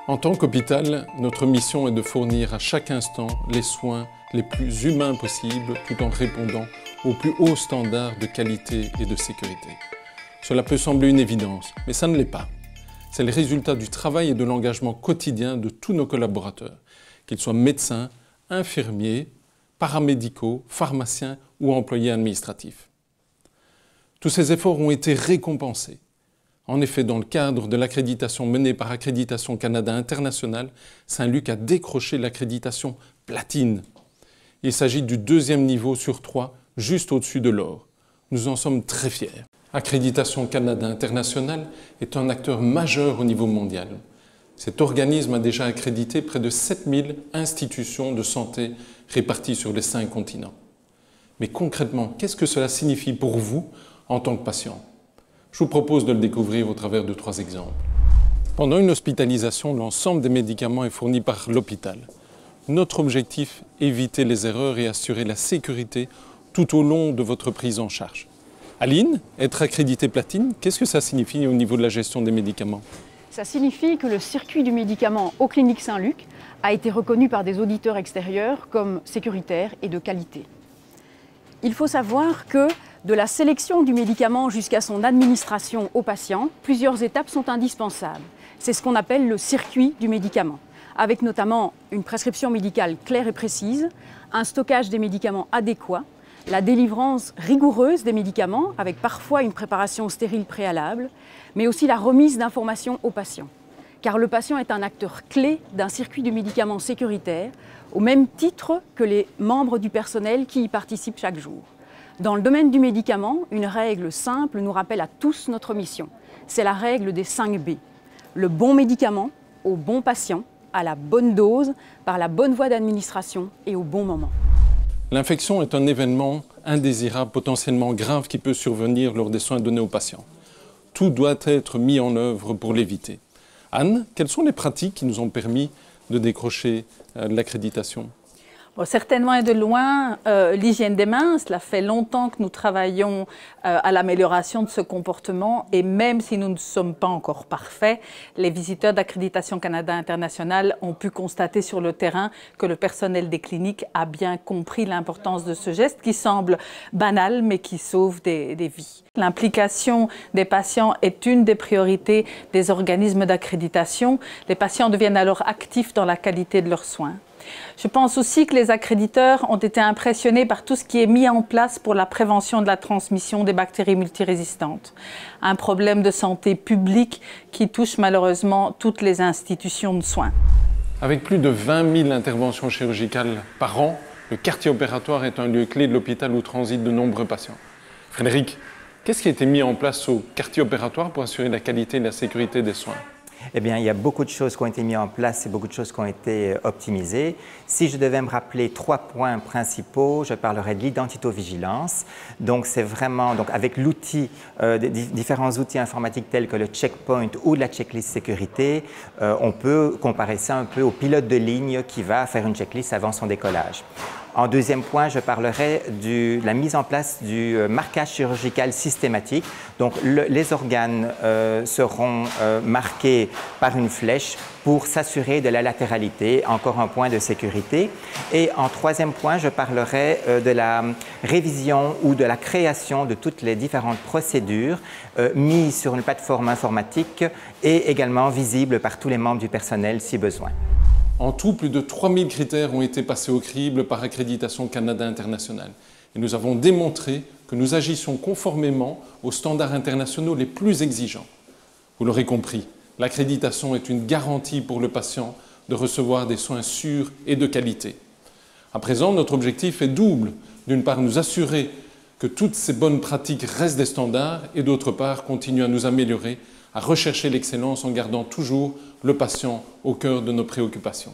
En tant qu'hôpital, notre mission est de fournir à chaque instant les soins les plus humains possibles tout en répondant aux plus hauts standards de qualité et de sécurité. Cela peut sembler une évidence, mais ça ne l'est pas. C'est le résultat du travail et de l'engagement quotidien de tous nos collaborateurs, qu'ils soient médecins, infirmiers, paramédicaux, pharmaciens ou employés administratifs. Tous ces efforts ont été récompensés. En effet, dans le cadre de l'accréditation menée par Accréditation Canada International, Saint-Luc a décroché l'accréditation platine. Il s'agit du 2e niveau sur 3, juste au-dessus de l'or. Nous en sommes très fiers. Accréditation Canada International est un acteur majeur au niveau mondial. Cet organisme a déjà accrédité près de 7000 institutions de santé réparties sur les 5 continents. Mais concrètement, qu'est-ce que cela signifie pour vous en tant que patient ? Je vous propose de le découvrir au travers de 3 exemples. Pendant une hospitalisation, l'ensemble des médicaments est fourni par l'hôpital. Notre objectif, éviter les erreurs et assurer la sécurité tout au long de votre prise en charge. Aline, être accrédité platine, qu'est-ce que ça signifie au niveau de la gestion des médicaments ? Ça signifie que le circuit du médicament aux cliniques Saint-Luc a été reconnu par des auditeurs extérieurs comme sécuritaire et de qualité. Il faut savoir que de la sélection du médicament jusqu'à son administration au patient, plusieurs étapes sont indispensables. C'est ce qu'on appelle le circuit du médicament, avec notamment une prescription médicale claire et précise, un stockage des médicaments adéquat, la délivrance rigoureuse des médicaments, avec parfois une préparation stérile préalable, mais aussi la remise d'informations au patient. Car le patient est un acteur clé d'un circuit du médicament sécuritaire, au même titre que les membres du personnel qui y participent chaque jour. Dans le domaine du médicament, une règle simple nous rappelle à tous notre mission. C'est la règle des 5 B. Le bon médicament, au bon patient, à la bonne dose, par la bonne voie d'administration et au bon moment. L'infection est un événement indésirable, potentiellement grave, qui peut survenir lors des soins donnés aux patients. Tout doit être mis en œuvre pour l'éviter. Anne, quelles sont les pratiques qui nous ont permis de décrocher l'accréditation ? Bon, certainement et de loin, l'hygiène des mains. Cela fait longtemps que nous travaillons à l'amélioration de ce comportement et même si nous ne sommes pas encore parfaits, les visiteurs d'Accréditation Canada International ont pu constater sur le terrain que le personnel des cliniques a bien compris l'importance de ce geste qui semble banal mais qui sauve des vies. L'implication des patients est une des priorités des organismes d'accréditation. Les patients deviennent alors actifs dans la qualité de leurs soins. Je pense aussi que les accréditeurs ont été impressionnés par tout ce qui est mis en place pour la prévention de la transmission des bactéries multirésistantes. Un problème de santé publique qui touche malheureusement toutes les institutions de soins. Avec plus de 20 000 interventions chirurgicales par an, le quartier opératoire est un lieu clé de l'hôpital où transitent de nombreux patients. Frédéric, qu'est-ce qui a été mis en place au quartier opératoire pour assurer la qualité et la sécurité des soins ? Eh bien, il y a beaucoup de choses qui ont été mises en place et beaucoup de choses qui ont été optimisées. Si je devais me rappeler 3 points principaux, je parlerais de l'identitovigilance. Donc, c'est vraiment, avec l'outil, différents outils informatiques tels que le checkpoint ou la checklist sécurité, on peut comparer ça un peu au pilote de ligne qui va faire une checklist avant son décollage. En 2e point, je parlerai de la mise en place du marquage chirurgical systématique. Donc, les organes seront marqués par une flèche pour s'assurer de la latéralité, encore un point de sécurité. Et en 3e point, je parlerai de la révision ou de la création de toutes les différentes procédures mises sur une plateforme informatique et également visibles par tous les membres du personnel si besoin. En tout, plus de 3000 critères ont été passés au crible par Accréditation Canada International. Et nous avons démontré que nous agissions conformément aux standards internationaux les plus exigeants. Vous l'aurez compris, l'accréditation est une garantie pour le patient de recevoir des soins sûrs et de qualité. À présent, notre objectif est double. D'une part, nous assurer que toutes ces bonnes pratiques restent des standards et d'autre part, continuer à nous améliorer, à rechercher l'excellence en gardant toujours le patient au cœur de nos préoccupations.